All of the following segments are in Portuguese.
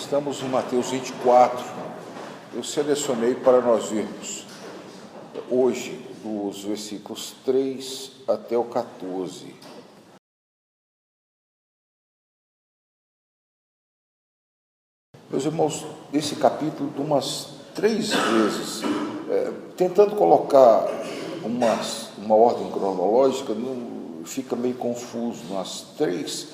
estamos em Mateus 24. Eu selecionei para nós vermos hoje dos versículos 3 até o 14. Meus irmãos, esse capítulo, de umas 3 vezes, tentando colocar uma ordem cronológica, fica meio confuso. As três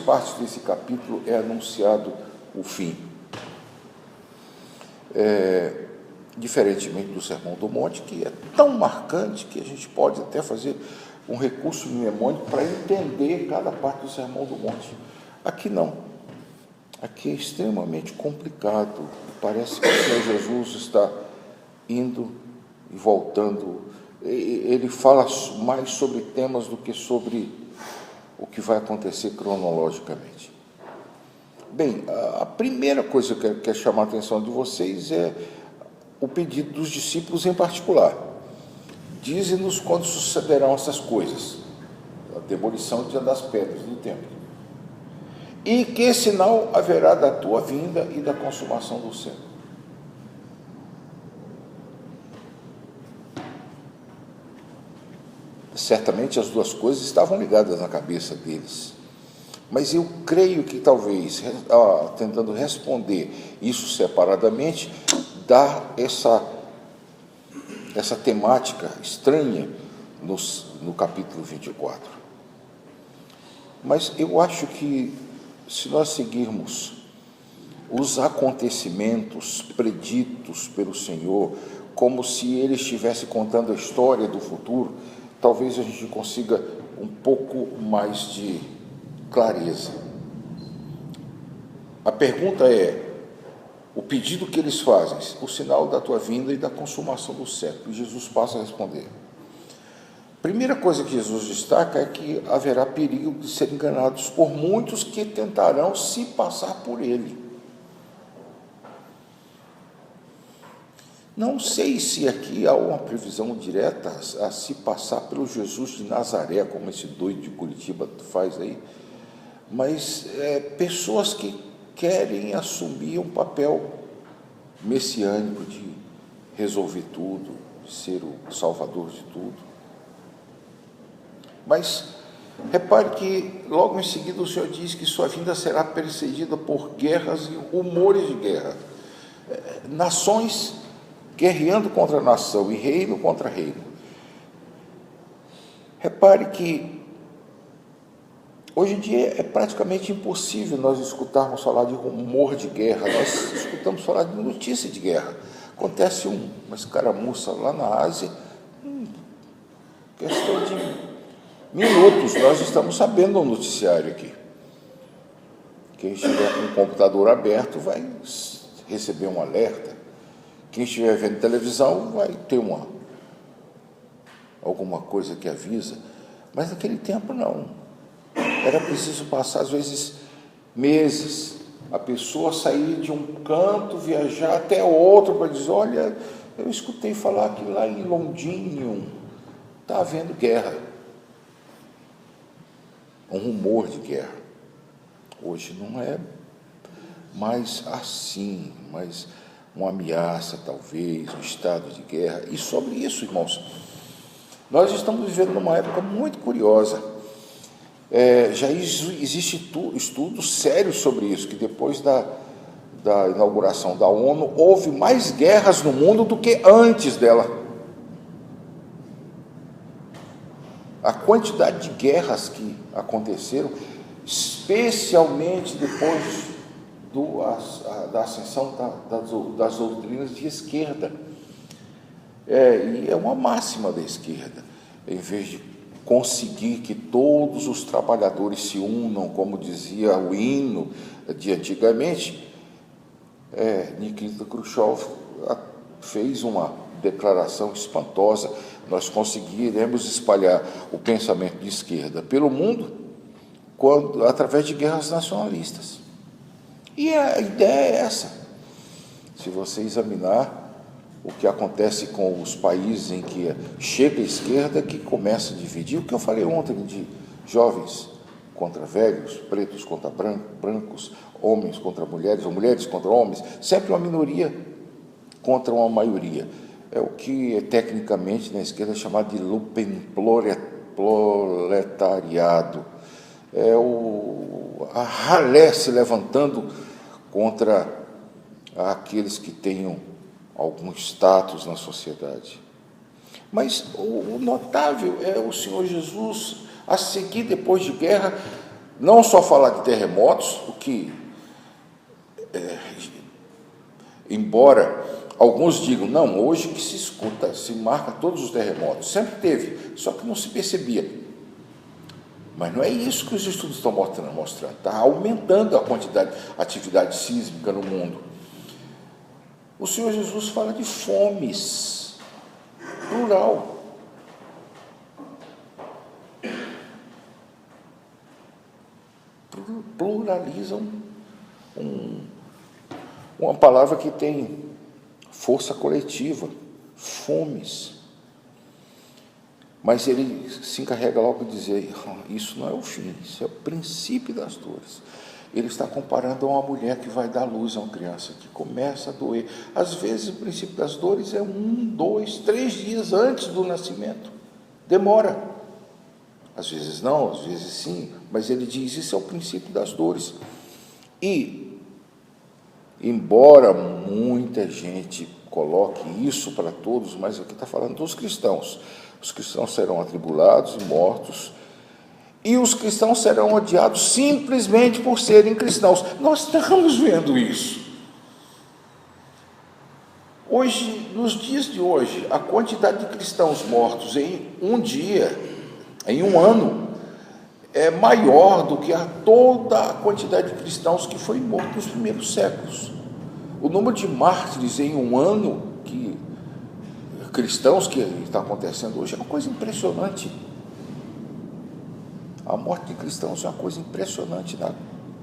partes desse capítulo é anunciado o fim. Diferentemente do Sermão do Monte, que é tão marcante que a gente pode até fazer um recurso mnemônico para entender cada parte do Sermão do Monte. Aqui não. Aqui é extremamente complicado. Parece que o Senhor Jesus está indo e voltando. Ele fala mais sobre temas do que sobre o que vai acontecer cronologicamente. Bem, a primeira coisa que eu quero chamar a atenção de vocês é o pedido dos discípulos em particular. Dize-nos quando sucederão essas coisas, a demolição das pedras do templo. E que sinal haverá da tua vinda e da consumação do céu? Certamente as duas coisas estavam ligadas na cabeça deles. Mas eu creio que talvez, tentando responder isso separadamente, dá essa temática estranha no capítulo 24. Mas eu acho que, se nós seguirmos os acontecimentos preditos pelo Senhor, como se Ele estivesse contando a história do futuro, talvez a gente consiga um pouco mais de clareza. A pergunta é, o pedido que eles fazem, o sinal da tua vinda e da consumação do século. E Jesus passa a responder. Primeira coisa que Jesus destaca é que haverá perigo de serem enganados por muitos que tentarão se passar por ele. Não sei se aqui há uma previsão direta a se passar pelo Jesus de Nazaré, como esse doido de Curitiba faz aí, mas pessoas que querem assumir um papel messiânico de resolver tudo, de ser o salvador de tudo. Mas repare que logo em seguida o Senhor diz que sua vinda será precedida por guerras e rumores de guerra. Nações guerreando contra nação e reino contra reino. Repare que hoje em dia é praticamente impossível nós escutarmos falar de rumor de guerra. Nós escutamos falar de notícia de guerra. Acontece uma escaramuça lá na Ásia, questão de minutos, nós estamos sabendo o noticiário aqui. Quem estiver com o computador aberto vai receber um alerta. Quem estiver vendo televisão vai ter alguma coisa que avisa. Mas naquele tempo não. Era preciso passar, às vezes, meses. A pessoa sair de um canto, viajar até outro para dizer, olha, eu escutei falar que lá em Londrina está havendo guerra. Um rumor de guerra. Hoje não é mais assim, mas uma ameaça, talvez, um estado de guerra. E sobre isso, irmãos, nós estamos vivendo numa época muito curiosa. Já existe estudos sérios sobre isso, que depois da inauguração da ONU, houve mais guerras no mundo do que antes dela. A quantidade de guerras que aconteceram, especialmente depois da ascensão das doutrinas de esquerda. E é uma máxima da esquerda. Em vez de conseguir que todos os trabalhadores se unam, como dizia o hino de antigamente, Nikita Khrushchev fez uma declaração espantosa: nós conseguiremos espalhar o pensamento de esquerda pelo mundo através de guerras nacionalistas. E a ideia é essa. Se você examinar o que acontece com os países em que chega a esquerda, que começa a dividir, o que eu falei ontem de jovens contra velhos, pretos contra brancos, homens contra mulheres, ou mulheres contra homens, sempre uma minoria contra uma maioria. É o que tecnicamente na esquerda é chamado de lumpenproletariado. É a ralé se levantando contra aqueles que tenham algum status na sociedade. Mas o notável é o Senhor Jesus a seguir, depois de guerra, não só falar de terremotos, o que, embora alguns digam, não, hoje que se escuta, se marca todos os terremotos, sempre teve, só que não se percebia. Mas não é isso que os estudos estão mostrando, está aumentando a quantidade de atividade sísmica no mundo. O Senhor Jesus fala de fomes, plural. Pluralizam uma palavra que tem força coletiva, fomes. Mas ele se encarrega logo de dizer, isso não é o fim, isso é o princípio das dores. Ele está comparando a uma mulher que vai dar luz a uma criança, que começa a doer. Às vezes o princípio das dores é 1, 2, 3 dias antes do nascimento. Demora. Às vezes não, às vezes sim, mas ele diz, isso é o princípio das dores. E, embora muita gente coloque isso para todos, mas aqui está falando dos cristãos. Os cristãos serão atribulados e mortos, e os cristãos serão odiados simplesmente por serem cristãos. Nós estamos vendo isso. Hoje, nos dias de hoje, a quantidade de cristãos mortos em um dia, em um ano, é maior do que toda a quantidade de cristãos que foi morto nos primeiros séculos. O número de mártires em um ano, cristãos que está acontecendo hoje, é uma coisa impressionante. A morte de cristãos é uma coisa impressionante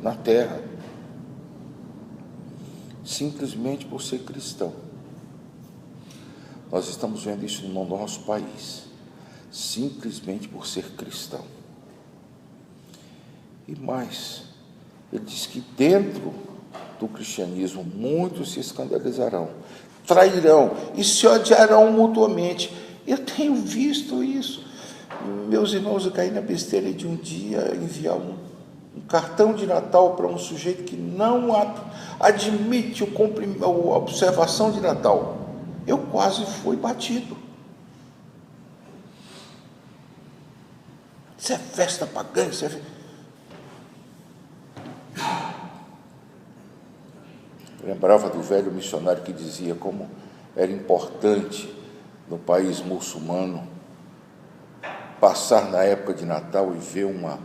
na terra, simplesmente por ser cristão. Nós estamos vendo isso no nosso país, simplesmente por ser cristão. E mais, ele diz que dentro do cristianismo muitos se escandalizarão, trairão e se odiarão mutuamente. Eu tenho visto isso. Meus irmãos, eu caí na besteira de um dia enviar um cartão de Natal para um sujeito que não admite a observação de Natal. Eu quase fui batido. Isso é festa pagã, isso é... Eu lembrava do velho missionário que dizia como era importante no país muçulmano passar na época de Natal e ver uma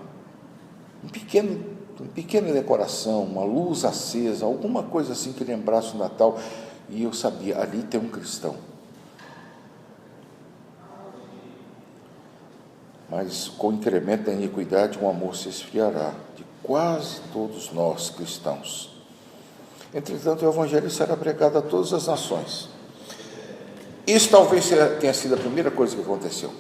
pequena decoração, uma luz acesa, alguma coisa assim que lembrasse o Natal, e eu sabia, ali tem um cristão. Mas com o incremento da iniquidade, o amor se esfriará de quase todos nós cristãos. Entretanto, o Evangelho será pregado a todas as nações. Isso talvez tenha sido a primeira coisa que aconteceu.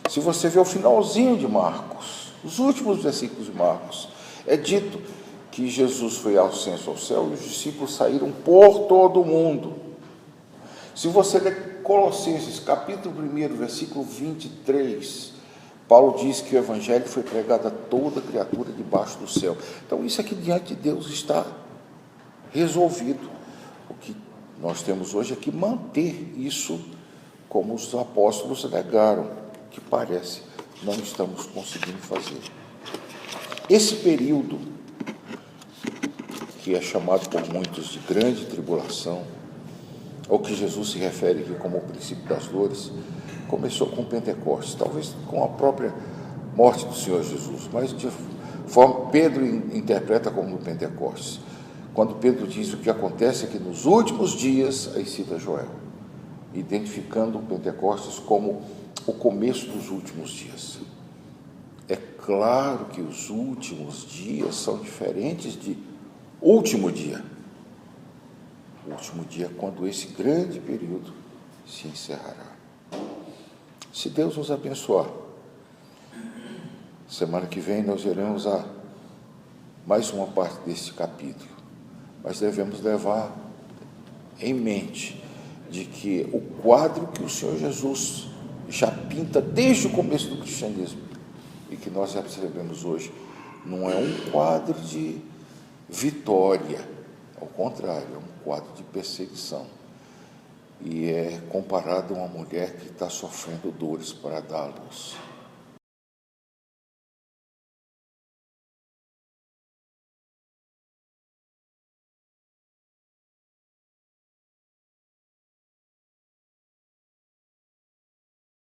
Se você vê o finalzinho de Marcos, os últimos versículos de Marcos, é dito que Jesus foi ascenso ao céu e os discípulos saíram por todo o mundo. Se você ler Colossenses, capítulo 1, versículo 23, Paulo diz que o Evangelho foi pregado a toda criatura debaixo do céu. Então, isso aqui diante de Deus está resolvido. O que nós temos hoje é que manter isso como os apóstolos negaram, que parece não estamos conseguindo fazer. Esse período, que é chamado por muitos de grande tribulação, ao que Jesus se refere aqui como o princípio das dores, começou com Pentecostes, talvez com a própria morte do Senhor Jesus, mas de forma Pedro interpreta como no Pentecostes. Quando Pedro diz o que acontece aqui nos últimos dias, aí cita Joel, identificando o Pentecostes como o começo dos últimos dias. É claro que os últimos dias são diferentes de último dia. O último dia é quando esse grande período se encerrará. Se Deus nos abençoar Semana que vem nós iremos a mais uma parte desse capítulo, mas devemos levar em mente de que o quadro que o Senhor Jesus já pinta desde o começo do cristianismo e que nós recebemos hoje, não é um quadro de vitória, ao contrário, é um quadro de perseguição. E é comparado a uma mulher que está sofrendo dores para dar à luz.